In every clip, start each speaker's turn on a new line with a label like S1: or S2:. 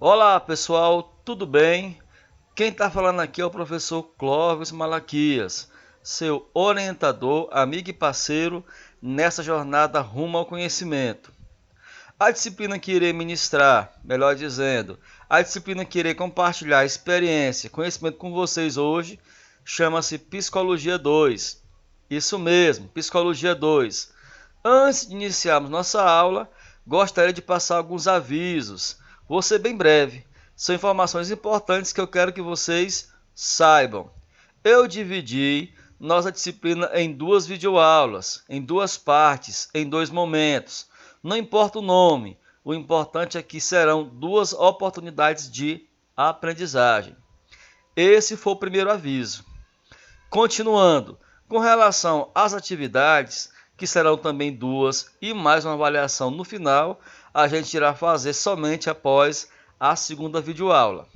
S1: Olá pessoal, tudo bem? Quem está falando aqui é o professor Clóvis Malaquias, seu orientador, amigo e parceiro nessa jornada rumo ao conhecimento. A disciplina que irei ministrar, melhor dizendo, a disciplina que irei compartilhar experiência, conhecimento com vocês hoje, chama-se Psicologia 2. Isso mesmo, Psicologia 2. Antes de iniciarmos nossa aula, gostaria de passar alguns avisos. Vou ser bem breve. São informações importantes que eu quero que vocês saibam. Eu dividi nossa disciplina em duas videoaulas, em duas partes, em dois momentos. Não importa o nome, o importante é que serão duas oportunidades de aprendizagem. Esse foi o primeiro aviso. Continuando, com relação às atividades, que serão também duas e mais uma avaliação no final, a gente irá fazer somente após a segunda videoaula.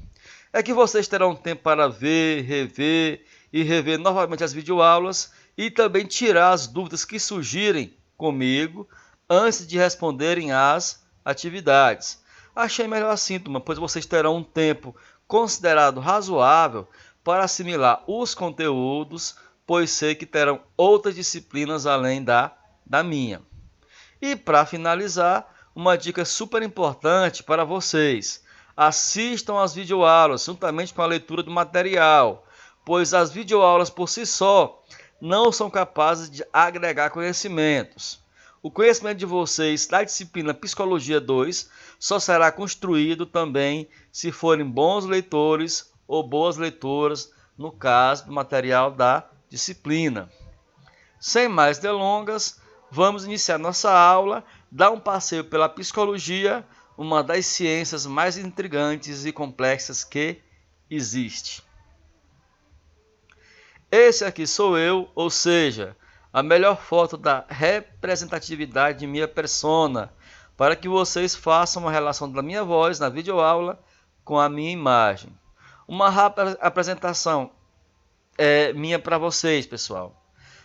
S1: É que vocês terão tempo para ver, rever e rever novamente as videoaulas e também tirar as dúvidas que surgirem comigo antes de responderem às atividades. Achei melhor assim, turma, pois vocês terão um tempo considerado razoável para assimilar os conteúdos, pois sei que terão outras disciplinas além da minha. E para finalizar, uma dica super importante para vocês. Assistam às videoaulas juntamente com a leitura do material, pois as videoaulas por si só não são capazes de agregar conhecimentos. O conhecimento de vocês da disciplina Psicologia 2 só será construído também se forem bons leitores ou boas leitoras, no caso do material da disciplina. Sem mais delongas, vamos iniciar nossa aula, dar um passeio pela psicologia, uma das ciências mais intrigantes e complexas que existe. Esse aqui sou eu, ou seja, a melhor foto da representatividade de minha persona, para que vocês façam uma relação da minha voz na videoaula com a minha imagem. Uma rápida apresentação minha para vocês, pessoal.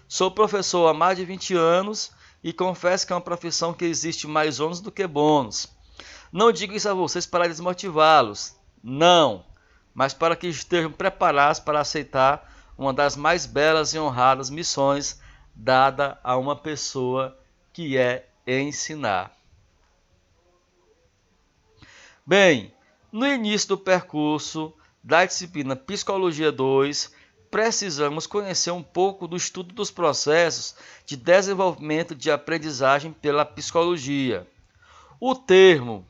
S1: Sou professor há mais de 20 anos e confesso que é uma profissão que existe mais ônus do que bônus. Não digo isso a vocês para desmotivá-los, não, mas para que estejam preparados para aceitar uma das mais belas e honradas missões dada a uma pessoa, que é ensinar. Bem, no início do percurso da disciplina Psicologia 2, precisamos conhecer um pouco do estudo dos processos de desenvolvimento de aprendizagem pela psicologia. O termo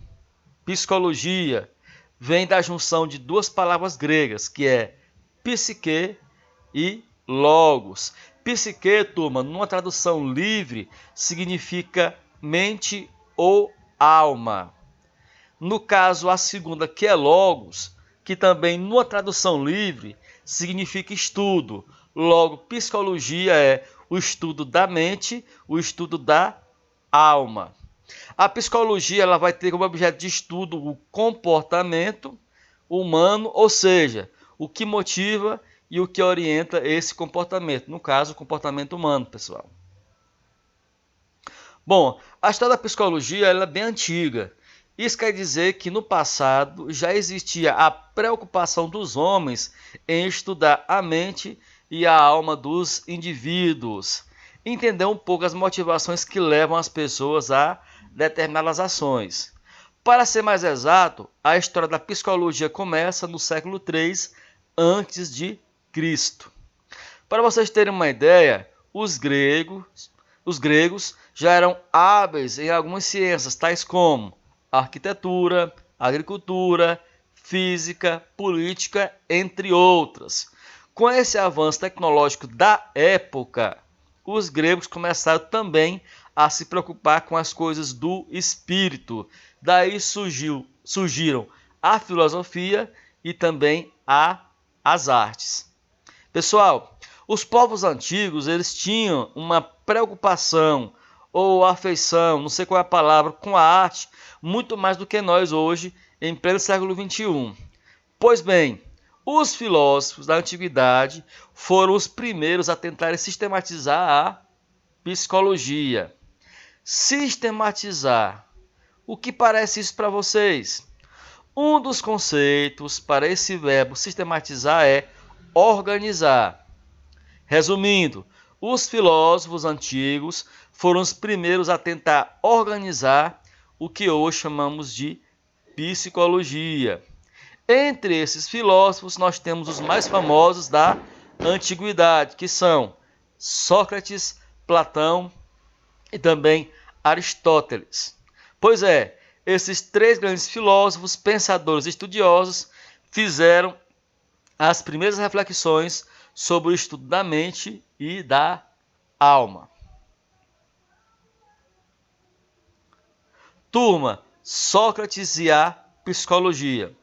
S1: psicologia vem da junção de duas palavras gregas, que é psique e logos. Psique, turma, numa tradução livre, significa mente ou alma. No caso, a segunda, que é logos, que também, numa tradução livre, significa estudo. Logo, psicologia é o estudo da mente, o estudo da alma. A psicologia ela vai ter como objeto de estudo o comportamento humano, ou seja, o que motiva e o que orienta esse comportamento. No caso, o comportamento humano, pessoal. Bom, a história da psicologia ela é bem antiga. Isso quer dizer que no passado já existia a preocupação dos homens em estudar a mente e a alma dos indivíduos, entender um pouco as motivações que levam as pessoas a determinadas ações. Para ser mais exato, a história da psicologia começa no século III antes de Cristo. Para vocês terem uma ideia, os gregos já eram hábeis em algumas ciências, tais como arquitetura, agricultura, física, política, entre outras. Com esse avanço tecnológico da época, os gregos começaram também a se preocupar com as coisas do espírito. Daí surgiram a filosofia e também as artes. Pessoal, os povos antigos eles tinham uma preocupação ou afeição, não sei qual é a palavra, com a arte, muito mais do que nós hoje, em pleno século XXI. Pois bem, os filósofos da antiguidade foram os primeiros a tentarem sistematizar a psicologia. Sistematizar. O que parece isso para vocês? Um dos conceitos para esse verbo sistematizar é organizar. Resumindo, os filósofos antigos foram os primeiros a tentar organizar o que hoje chamamos de psicologia. Entre esses filósofos, nós temos os mais famosos da antiguidade, que são Sócrates, Platão e também Aristóteles. Pois é, esses três grandes filósofos, pensadores e estudiosos fizeram as primeiras reflexões sobre o estudo da mente e da alma. Turma, Sócrates e a psicologia.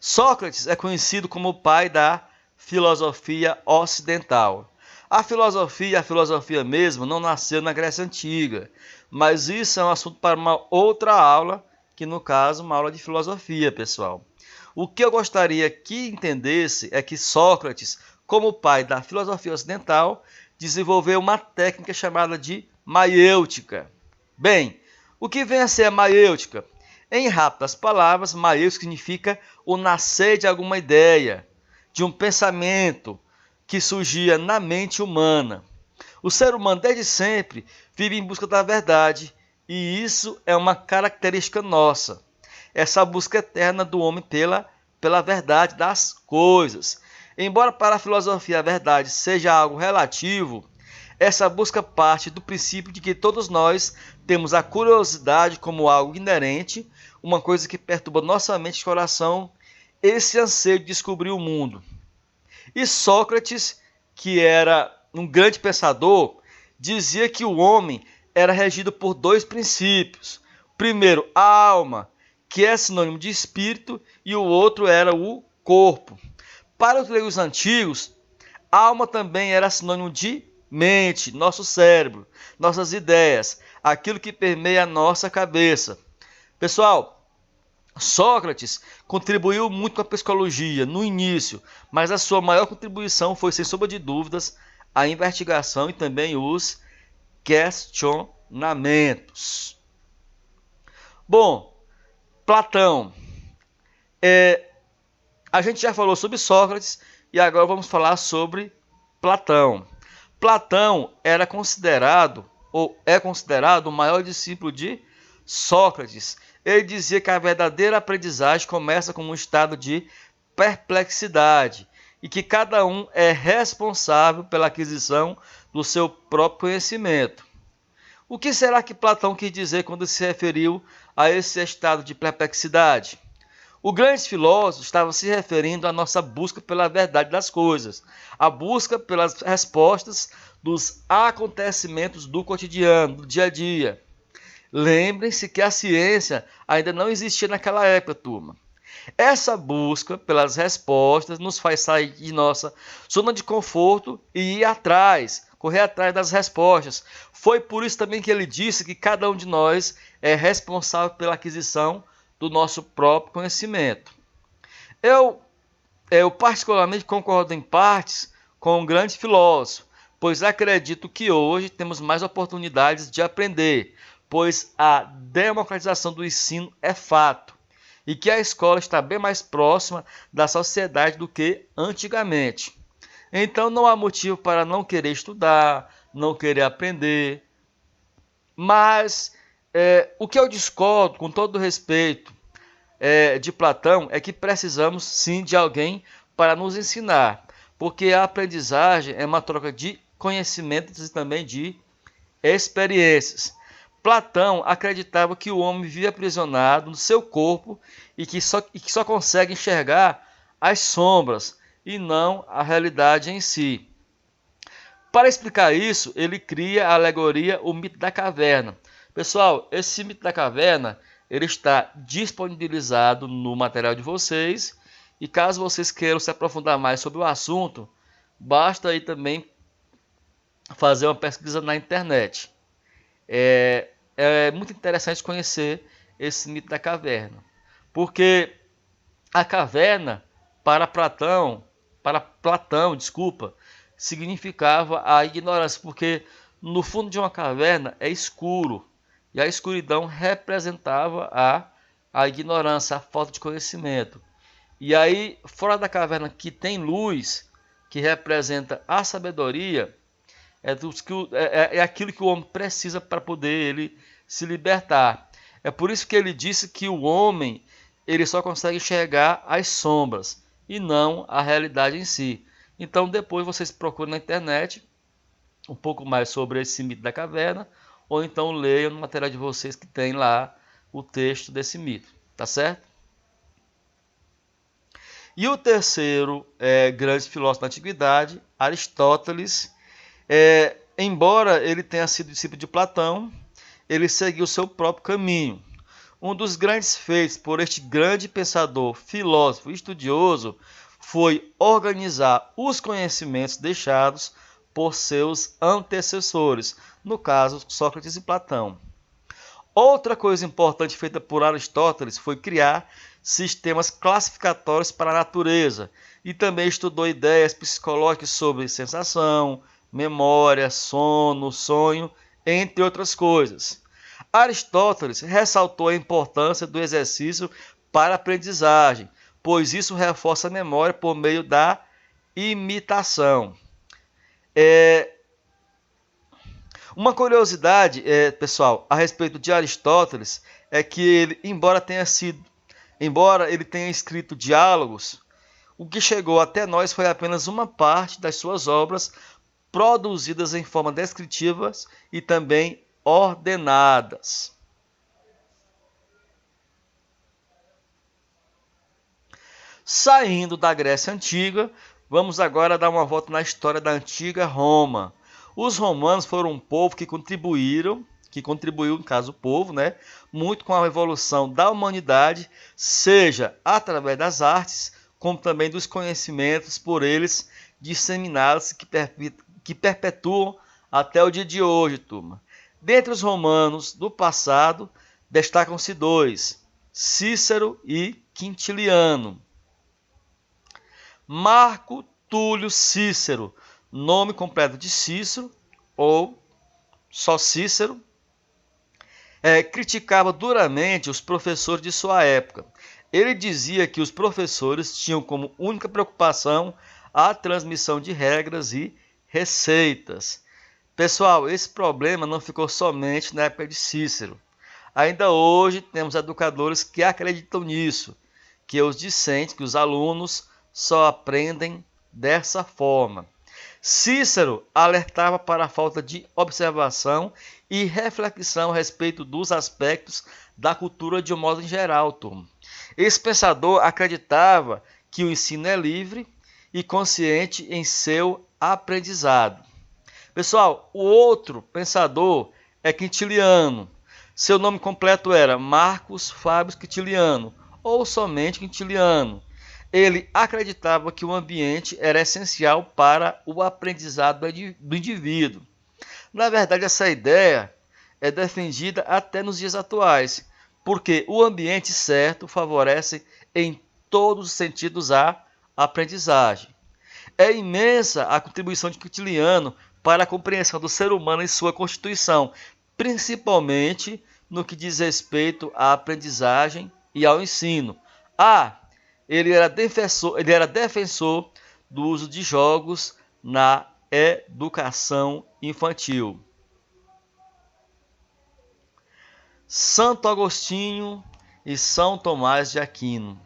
S1: Sócrates é conhecido como o pai da filosofia ocidental. A filosofia mesmo, não nasceu na Grécia Antiga, mas isso é um assunto para uma outra aula, que no caso, uma aula de filosofia, pessoal. O que eu gostaria que entendesse é que Sócrates, como pai da filosofia ocidental, desenvolveu uma técnica chamada de maiêutica. Bem, o que vem a ser a maiêutica? Em rápidas palavras, maiêutica significa o nascer de alguma ideia, de um pensamento que surgia na mente humana. O ser humano, desde sempre, vive em busca da verdade, e isso é uma característica nossa. Essa busca eterna do homem pela verdade das coisas. Embora para a filosofia a verdade seja algo relativo, essa busca parte do princípio de que todos nós temos a curiosidade como algo inerente, uma coisa que perturba nossa mente e coração, esse anseio de descobrir o mundo. E Sócrates, que era um grande pensador, dizia que o homem era regido por dois princípios. Primeiro, a alma, que é sinônimo de espírito, e o outro era o corpo. Para os gregos antigos, alma também era sinônimo de mente, nosso cérebro, nossas ideias, aquilo que permeia a nossa cabeça. Pessoal, Sócrates contribuiu muito com a psicologia no início, mas a sua maior contribuição foi, sem sombra de dúvidas, a investigação e também os questionamentos. Bom, Platão. A gente já falou sobre Sócrates e agora vamos falar sobre Platão. Platão era considerado, ou é considerado, o maior discípulo de Sócrates. Ele dizia que a verdadeira aprendizagem começa com um estado de perplexidade e que cada um é responsável pela aquisição do seu próprio conhecimento. O que será que Platão quis dizer quando se referiu a esse estado de perplexidade? O grande filósofo estava se referindo à nossa busca pela verdade das coisas, a busca pelas respostas dos acontecimentos do cotidiano, do dia a dia. Lembrem-se que a ciência ainda não existia naquela época, turma. Essa busca pelas respostas nos faz sair de nossa zona de conforto e ir atrás, correr atrás das respostas. Foi por isso também que ele disse que cada um de nós é responsável pela aquisição do nosso próprio conhecimento. Eu particularmente concordo em partes com um grande filósofo, pois acredito que hoje temos mais oportunidades de aprender, pois a democratização do ensino é fato, e que a escola está bem mais próxima da sociedade do que antigamente. Então não há motivo para não querer estudar, não querer aprender, mas o que eu discordo, com todo respeito, de Platão, é que precisamos sim de alguém para nos ensinar, porque a aprendizagem é uma troca de conhecimentos e também de experiências. Platão acreditava que o homem vive aprisionado no seu corpo e que só consegue enxergar as sombras e não a realidade em si. Para explicar isso, ele cria a alegoria, o mito da caverna. Pessoal, esse mito da caverna ele está disponibilizado no material de vocês. E caso vocês queiram se aprofundar mais sobre o assunto, basta aí também fazer uma pesquisa na internet. É muito interessante conhecer esse mito da caverna. Porque a caverna, para Platão, significava a ignorância, porque no fundo de uma caverna é escuro, e a escuridão representava a a ignorância, a falta de conhecimento. E aí, fora da caverna que tem luz, que representa a sabedoria, é aquilo que o homem precisa para poder ele se libertar. É por isso que ele disse que o homem ele só consegue enxergar as sombras e não a realidade em si. Então depois vocês procuram na internet um pouco mais sobre esse mito da caverna, ou então leiam no material de vocês que tem lá o texto desse mito, tá certo? E o terceiro grande filósofo da antiguidade, Aristóteles, embora ele tenha sido discípulo de Platão, ele seguiu seu próprio caminho. Um dos grandes feitos por este grande pensador, filósofo e estudioso foi organizar os conhecimentos deixados por seus antecessores, no caso Sócrates e Platão. Outra coisa importante feita por Aristóteles foi criar sistemas classificatórios para a natureza e também estudou ideias psicológicas sobre sensação, memória, sono, sonho, entre outras coisas. Aristóteles ressaltou a importância do exercício para a aprendizagem, pois isso reforça a memória por meio da imitação. Uma curiosidade, pessoal, a respeito de Aristóteles é que ele, embora ele tenha escrito diálogos, o que chegou até nós foi apenas uma parte das suas obras produzidas em forma descritivas e também ordenadas. Saindo da Grécia Antiga, vamos agora dar uma volta na história da antiga Roma. Os romanos foram um povo que contribuiu, no caso o povo, né, muito com a evolução da humanidade, seja através das artes, como também dos conhecimentos por eles disseminados que perpetuam até o dia de hoje, turma. Dentre os romanos do passado, destacam-se dois, Cícero e Quintiliano. Marco Túlio Cícero, nome completo de Cícero, ou só Cícero, criticava duramente os professores de sua época. Ele dizia que os professores tinham como única preocupação a transmissão de regras e receitas. Pessoal, esse problema não ficou somente na época de Cícero. Ainda hoje temos educadores que acreditam nisso, que os discentes, que os alunos só aprendem dessa forma. Cícero alertava para a falta de observação e reflexão a respeito dos aspectos da cultura de um modo geral, turma. Esse pensador acreditava que o ensino é livre e consciente em seu aprendizado. Pessoal, o outro pensador é Quintiliano. Seu nome completo era Marcus Fábio Quintiliano, ou somente Quintiliano. Ele acreditava que o ambiente era essencial para o aprendizado do indivíduo. Na verdade, essa ideia é defendida até nos dias atuais, porque o ambiente certo favorece em todos os sentidos a aprendizagem. É imensa a contribuição de Quintiliano para a compreensão do ser humano e sua constituição, principalmente no que diz respeito à aprendizagem e ao ensino. Ele era defensor do uso de jogos na educação infantil. Santo Agostinho e São Tomás de Aquino,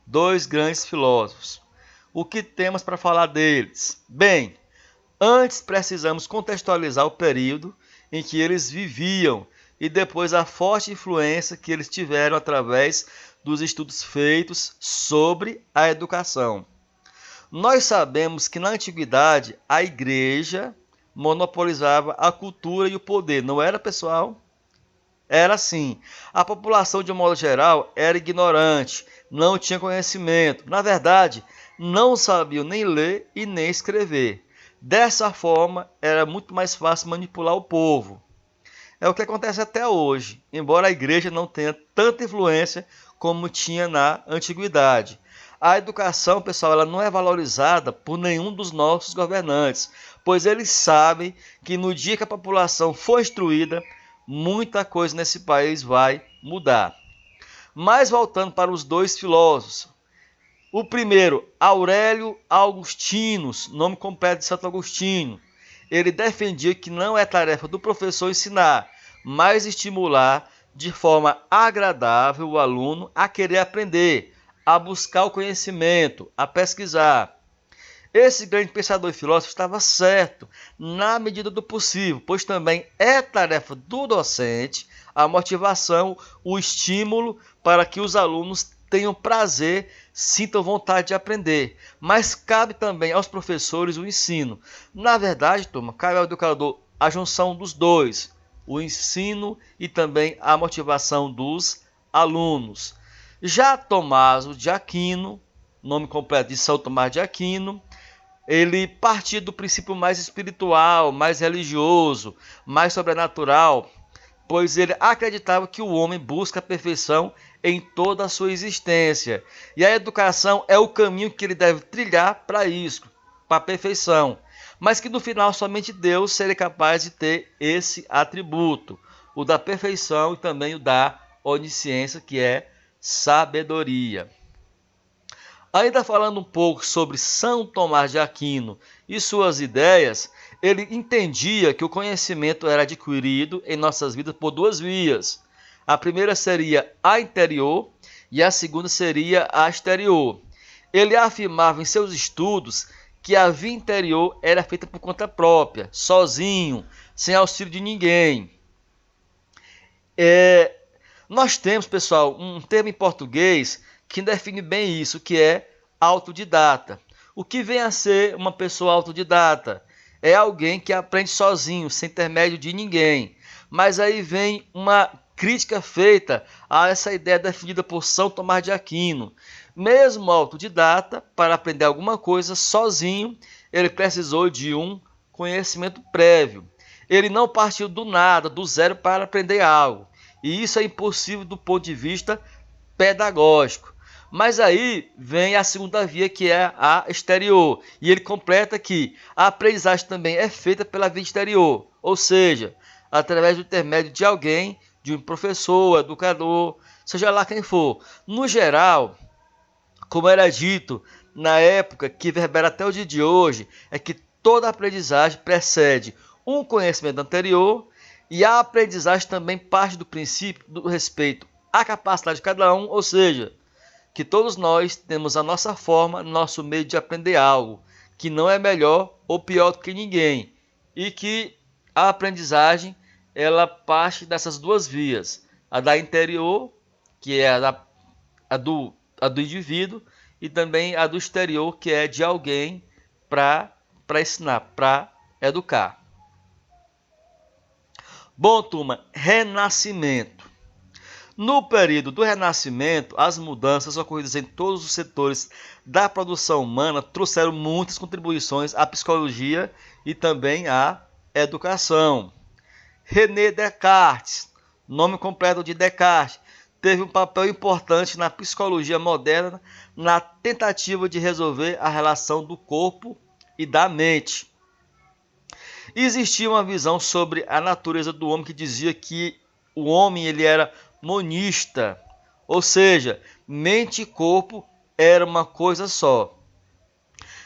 S1: dois grandes filósofos. O que temos para falar deles? Bem, antes precisamos contextualizar o período em que eles viviam e depois a forte influência que eles tiveram através dos estudos feitos sobre a educação. Nós sabemos que na antiguidade a igreja monopolizava a cultura e o poder, não era, pessoal? Era assim. A população, de um modo geral, era ignorante, não tinha conhecimento. Na verdade, não sabiam nem ler e nem escrever. Dessa forma, era muito mais fácil manipular o povo. É o que acontece até hoje, embora a igreja não tenha tanta influência como tinha na antiguidade. A educação, pessoal, ela não é valorizada por nenhum dos nossos governantes, pois eles sabem que no dia que a população for instruída, muita coisa nesse país vai mudar. Mas voltando para os dois filósofos. O primeiro, Aurélio Augustinus, nome completo de Santo Agostinho. Ele defendia que não é tarefa do professor ensinar, mas estimular de forma agradável o aluno a querer aprender, a buscar o conhecimento, a pesquisar. Esse grande pensador e filósofo estava certo, na medida do possível, pois também é tarefa do docente a motivação, o estímulo para que os alunos tenham prazer, sintam vontade de aprender. Mas cabe também aos professores o ensino. Na verdade, turma, cabe ao educador a junção dos dois, o ensino e também a motivação dos alunos. Já Tommaso de Aquino, nome completo de São Tomás de Aquino, ele partia do princípio mais espiritual, mais religioso, mais sobrenatural, pois ele acreditava que o homem busca a perfeição em toda a sua existência. E a educação é o caminho que ele deve trilhar para isso, para a perfeição. Mas que no final somente Deus seria capaz de ter esse atributo, o da perfeição e também o da onisciência, que é sabedoria. Ainda falando um pouco sobre São Tomás de Aquino e suas ideias, ele entendia que o conhecimento era adquirido em nossas vidas por duas vias. A primeira seria a interior e a segunda seria a exterior. Ele afirmava em seus estudos que a via interior era feita por conta própria, sozinho, sem auxílio de ninguém. Nós temos, pessoal, um termo em português que define bem isso, que é autodidata. O que vem a ser uma pessoa autodidata? É alguém que aprende sozinho, sem intermédio de ninguém. Mas aí vem uma crítica feita a essa ideia definida por São Tomás de Aquino. Mesmo autodidata, para aprender alguma coisa sozinho, ele precisou de um conhecimento prévio. Ele não partiu do nada, do zero, para aprender algo. E isso é impossível do ponto de vista pedagógico. Mas aí vem a segunda via, que é a exterior. E ele completa que a aprendizagem também é feita pela via exterior. Ou seja, através do intermédio de alguém, de um professor, educador, seja lá quem for. No geral, como era dito na época, que reverbera até o dia de hoje, é que toda aprendizagem precede um conhecimento anterior, e a aprendizagem também parte do princípio do respeito à capacidade de cada um, ou seja, que todos nós temos a nossa forma, nosso meio de aprender algo, que não é melhor ou pior do que ninguém, e que a aprendizagem ela parte dessas duas vias, a da interior, que é a do indivíduo, e também a do exterior, que é de alguém para ensinar, para educar. Bom, turma, Renascimento. No período do Renascimento, as mudanças ocorridas em todos os setores da produção humana trouxeram muitas contribuições à psicologia e também à educação. René Descartes, nome completo de Descartes, teve um papel importante na psicologia moderna na tentativa de resolver a relação do corpo e da mente. Existia uma visão sobre a natureza do homem que dizia que o homem ele era monista, ou seja, mente e corpo era uma coisa só.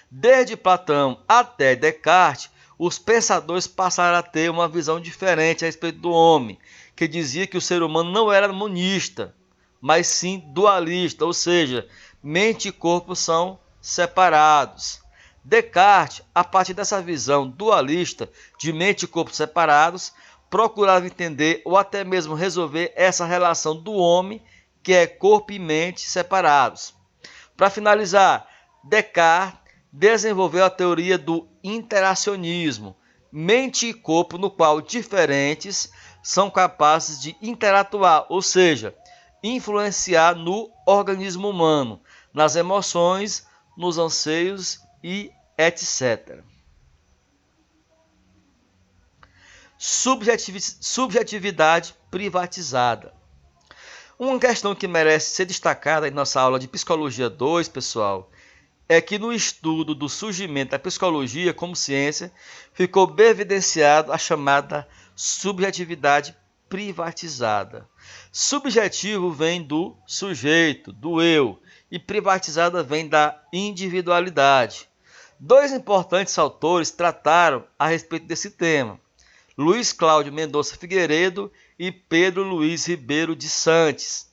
S1: Desde Platão até Descartes, os pensadores passaram a ter uma visão diferente a respeito do homem, que dizia que o ser humano não era monista, mas sim dualista, ou seja, mente e corpo são separados. Descartes, a partir dessa visão dualista de mente e corpo separados, procurava entender ou até mesmo resolver essa relação do homem, que é corpo e mente separados. Para finalizar, Descartes desenvolveu a teoria do interacionismo, mente e corpo no qual diferentes são capazes de interatuar, ou seja, influenciar no organismo humano, nas emoções, nos anseios e etc. Subjetividade privatizada. Uma questão que merece ser destacada em nossa aula de Psicologia 2, pessoal, é que no estudo do surgimento da psicologia como ciência, ficou bem evidenciado a chamada subjetividade privatizada. Subjetivo vem do sujeito, do eu, e privatizada vem da individualidade. Dois importantes autores trataram a respeito desse tema: Luiz Cláudio Mendonça Figueiredo e Pedro Luiz Ribeiro de Santos.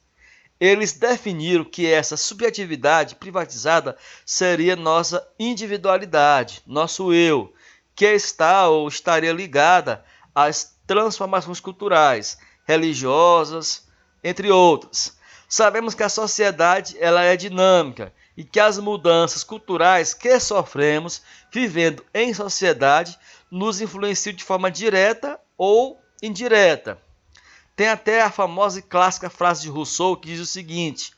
S1: Eles definiram que essa subjetividade privatizada seria nossa individualidade, nosso eu, que está ou estaria ligada às transformações culturais, religiosas, entre outras. Sabemos que a sociedade ela é dinâmica e que as mudanças culturais que sofremos vivendo em sociedade nos influenciam de forma direta ou indireta. Tem até a famosa e clássica frase de Rousseau que diz o seguinte: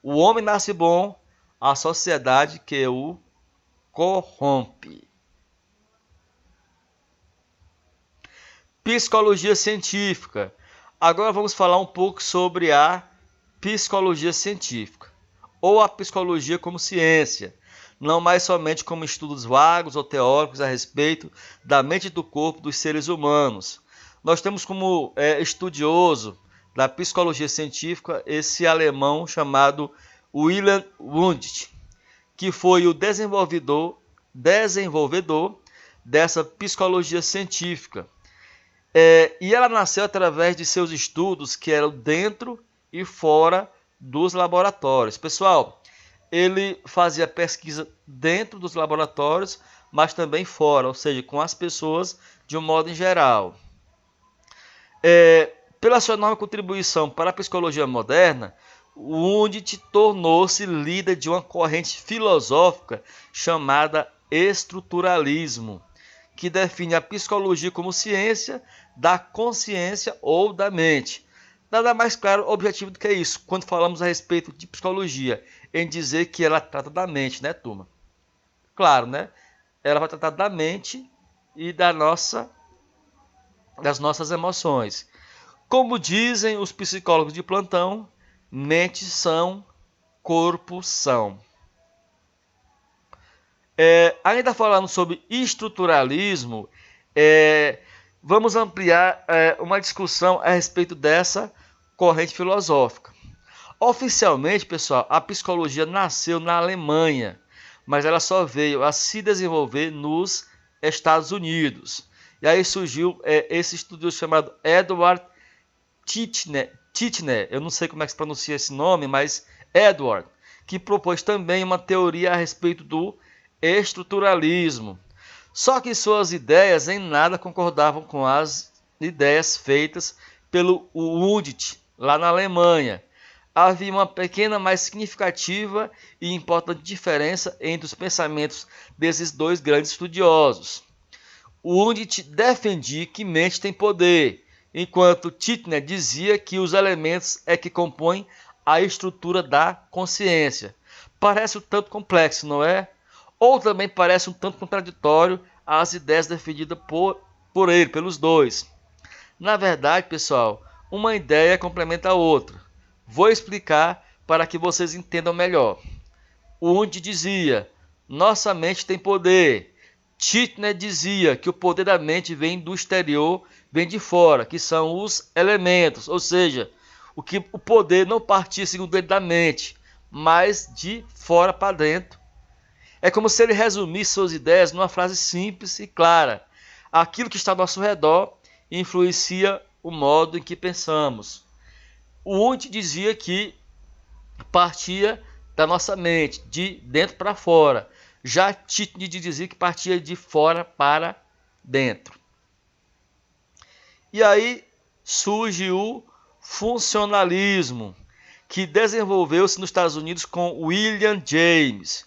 S1: o homem nasce bom, a sociedade que o corrompe. Psicologia científica. Agora vamos falar um pouco sobre a psicologia científica, ou a psicologia como ciência, não mais somente como estudos vagos ou teóricos a respeito da mente e do corpo dos seres humanos. Nós temos como estudioso da psicologia científica esse alemão chamado Wilhelm Wundt, que foi o desenvolvedor dessa psicologia científica. E ela nasceu através de seus estudos que eram dentro e fora dos laboratórios. Pessoal, ele fazia pesquisa dentro dos laboratórios, mas também fora, ou seja, com as pessoas de um modo em geral. Pela sua enorme contribuição para a psicologia moderna, Wundt tornou-se líder de uma corrente filosófica chamada estruturalismo, que define a psicologia como ciência da consciência ou da mente. Nada mais claro objetivo do que isso, quando falamos a respeito de psicologia, em dizer que ela trata da mente, né, turma? Claro, né? Ela vai tratar da mente e das nossas emoções. Como dizem os psicólogos de plantão, mente são, corpo são. Ainda falando sobre estruturalismo, vamos ampliar uma discussão a respeito dessa corrente filosófica. Oficialmente, pessoal, a psicologia nasceu na Alemanha, mas ela só veio a se desenvolver nos Estados Unidos. E aí surgiu esse estudioso chamado Edward Titchener, eu não sei como é que se pronuncia esse nome, mas Edward, que propôs também uma teoria a respeito do estruturalismo. Só que suas ideias em nada concordavam com as ideias feitas pelo Wundt lá na Alemanha. Havia uma pequena, mas significativa e importante diferença entre os pensamentos desses dois grandes estudiosos. Wundt defendia que mente tem poder, enquanto Titchener dizia que os elementos é que compõem a estrutura da consciência. Parece um tanto complexo, não é? Ou também parece um tanto contraditório às ideias defendidas pelos dois. Na verdade, pessoal, uma ideia complementa a outra. Vou explicar para que vocês entendam melhor. Wundt dizia: nossa mente tem poder. Titchener dizia que o poder da mente vem do exterior, vem de fora, que são os elementos, ou seja, o poder não partia, segundo ele, da mente, mas de fora para dentro. É como se ele resumisse suas ideias numa frase simples e clara: aquilo que está ao nosso redor influencia o modo em que pensamos. O Wundt dizia que partia da nossa mente, de dentro para fora. Já Titchener dizia que partia de fora para dentro. E aí surge o funcionalismo, que desenvolveu-se nos Estados Unidos com William James.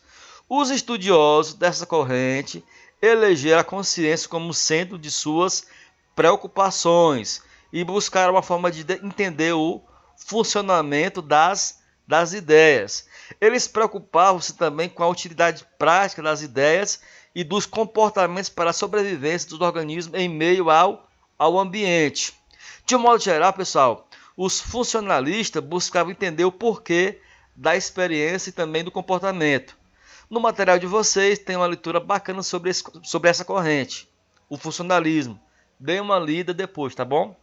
S1: Os estudiosos dessa corrente elegeram a consciência como centro de suas preocupações e buscaram uma forma de entender o funcionamento das ideias. Eles preocupavam-se também com a utilidade prática das ideias e dos comportamentos para a sobrevivência dos organismos em meio ao ambiente. De um modo geral, pessoal, os funcionalistas buscavam entender o porquê da experiência e também do comportamento. No material de vocês tem uma leitura bacana sobre essa corrente, o funcionalismo. Dê uma lida depois, tá bom?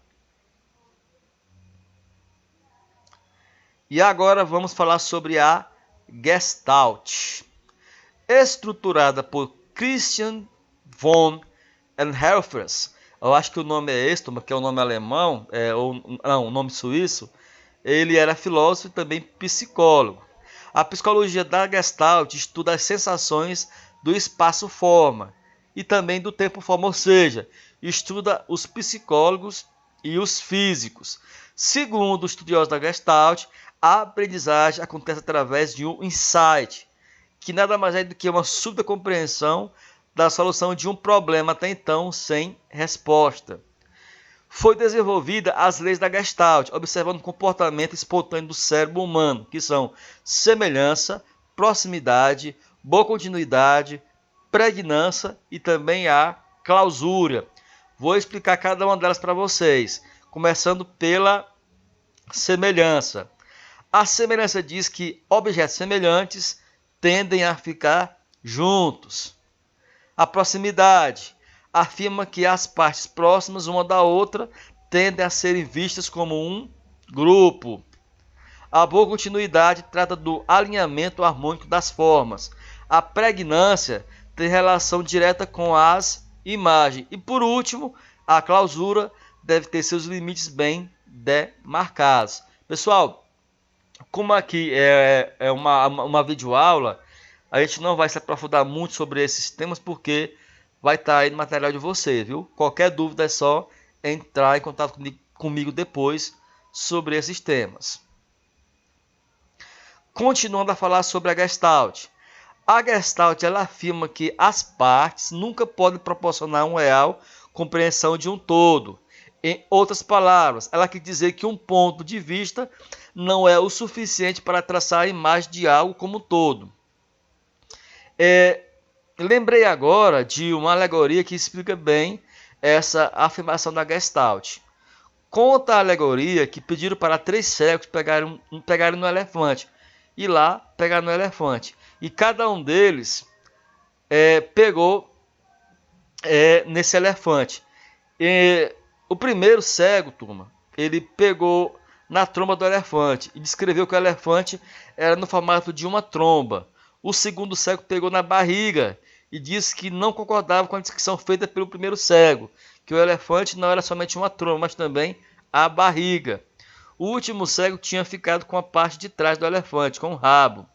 S1: E agora vamos falar sobre a Gestalt, estruturada por Christian von Helmholtz. Eu acho que o nome é esse, que é o nome alemão, ou não, o nome suíço. Ele era filósofo e também psicólogo. A psicologia da Gestalt estuda as sensações do espaço-forma e também do tempo-forma, ou seja, estuda os psicólogos e os físicos. Segundo os estudiosos da Gestalt, a aprendizagem acontece através de um insight, que nada mais é do que uma súbita compreensão da solução de um problema até então sem resposta. Foi desenvolvida as leis da Gestalt, observando o comportamento espontâneo do cérebro humano, que são semelhança, proximidade, boa continuidade, pregnância e também a clausura. Vou explicar cada uma delas para vocês, começando pela semelhança. A semelhança diz que objetos semelhantes tendem a ficar juntos. A proximidade afirma que as partes próximas uma da outra tendem a serem vistas como um grupo. A boa continuidade trata do alinhamento harmônico das formas. A pregnância tem relação direta com as imagens. E por último, a clausura deve ter seus limites bem demarcados. Pessoal, como aqui é uma videoaula, a gente não vai se aprofundar muito sobre esses temas porque vai estar aí no material de vocês, viu? Qualquer dúvida é só entrar em contato comigo depois sobre esses temas. Continuando a falar sobre a Gestalt. A Gestalt ela afirma que as partes nunca podem proporcionar uma real compreensão de um todo. Em outras palavras, ela quer dizer que um ponto de vista não é o suficiente para traçar a imagem de algo como um todo. Lembrei agora de uma alegoria que explica bem essa afirmação da Gestalt. Conta a alegoria que pediram para 3 cegos pegarem no elefante. E lá pegaram no elefante. E cada um deles pegou nesse elefante. O primeiro cego, turma, ele pegou na tromba do elefante e descreveu que o elefante era no formato de uma tromba. O segundo cego pegou na barriga e disse que não concordava com a descrição feita pelo primeiro cego, que o elefante não era somente uma tromba, mas também a barriga. O último cego tinha ficado com a parte de trás do elefante, com o rabo.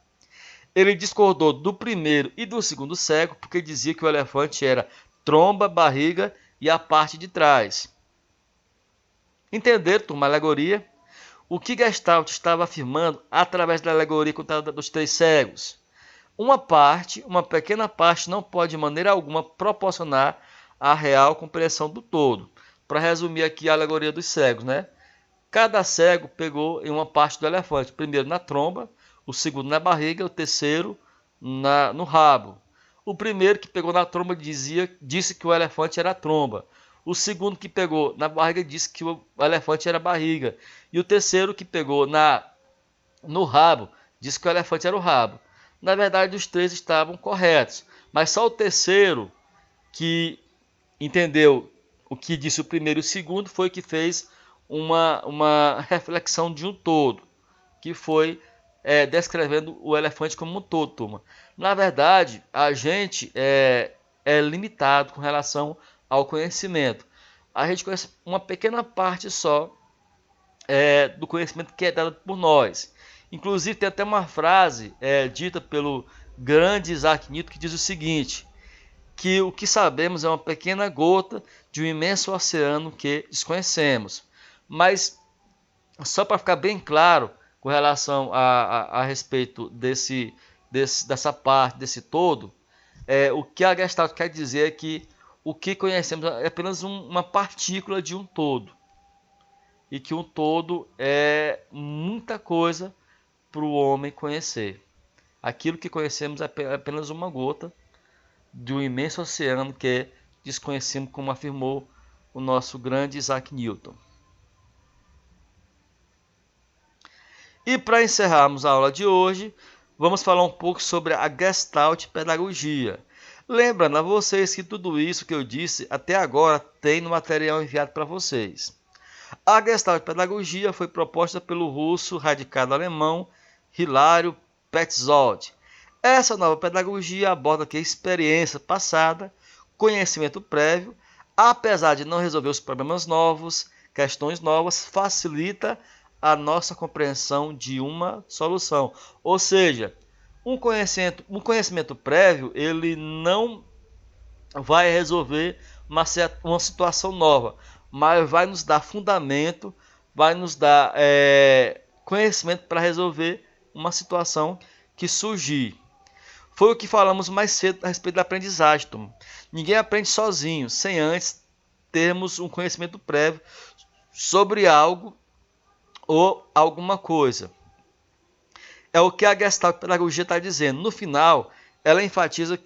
S1: Ele discordou do primeiro e do segundo cego, porque dizia que o elefante era tromba, barriga e a parte de trás. Entenderam, turma, a alegoria? O que Gestalt estava afirmando através da alegoria contada dos 3 cegos? Uma pequena parte, não pode de maneira alguma proporcionar a real compreensão do todo. Para resumir aqui a alegoria dos cegos, né? Cada cego pegou em uma parte do elefante, primeiro na tromba, o segundo na barriga, o terceiro no rabo. O primeiro que pegou na tromba disse que o elefante era a tromba. O segundo que pegou na barriga disse que o elefante era a barriga. E o terceiro que pegou no rabo disse que o elefante era o rabo. Na verdade, os 3 estavam corretos. Mas só o terceiro que entendeu o que disse o primeiro e o segundo foi que fez uma reflexão de um todo, que foi descrevendo o elefante como um todo, turma. Na verdade, a gente é limitado com relação ao conhecimento. A gente conhece uma pequena parte só do conhecimento que é dado por nós. Inclusive, tem até uma frase dita pelo grande Isaac Newton que diz o seguinte, que o que sabemos é uma pequena gota de um imenso oceano que desconhecemos. Mas, só para ficar bem claro com relação a respeito dessa parte, desse todo, o que a Gestalt quer dizer é que o que conhecemos é apenas uma partícula de um todo. E que um todo é muita coisa para o homem conhecer. Aquilo que conhecemos é apenas uma gota de um imenso oceano que desconhecemos, como afirmou o nosso grande Isaac Newton. E para encerrarmos a aula de hoje, vamos falar um pouco sobre a Gestalt Pedagogia. Lembrando a vocês que tudo isso que eu disse até agora tem no material enviado para vocês. A Gestalt Pedagogia foi proposta pelo russo radicado alemão Hilário Petzold. Essa nova pedagogia aborda aqui a experiência passada, conhecimento prévio, apesar de não resolver os problemas novos, questões novas, facilita a nossa compreensão de uma solução. Ou seja, um conhecimento prévio, ele não vai resolver uma situação nova, mas vai nos dar fundamento, vai nos dar conhecimento para resolver uma situação que surgir. Foi o que falamos mais cedo a respeito da aprendizagem, Tom. Ninguém aprende sozinho, sem antes termos um conhecimento prévio sobre algo ou alguma coisa. É o que a Gestalt Pedagogia está dizendo. No final, ela enfatiza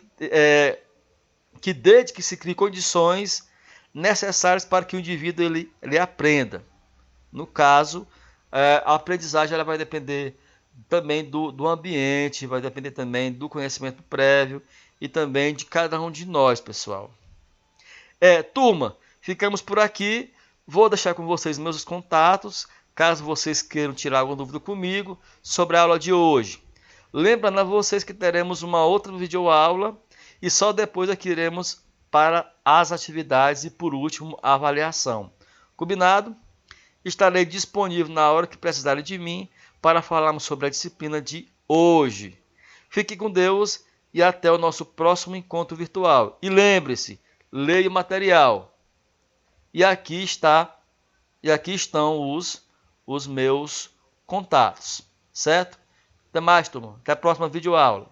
S1: que desde que se crie condições necessárias para que o indivíduo ele aprenda. No caso, a aprendizagem ela vai depender também do ambiente, vai depender também do conhecimento prévio e também de cada um de nós, pessoal. Turma, ficamos por aqui. Vou deixar com vocês meus contatos, caso vocês queiram tirar alguma dúvida comigo sobre a aula de hoje. Lembrando a vocês que teremos uma outra videoaula e só depois aqui iremos para as atividades e, por último, a avaliação. Combinado? Estarei disponível na hora que precisarem de mim para falarmos sobre a disciplina de hoje. Fique com Deus e até o nosso próximo encontro virtual. E lembre-se, leia o material. E aqui estão os meus contatos, certo? Até mais, turma. Até a próxima videoaula.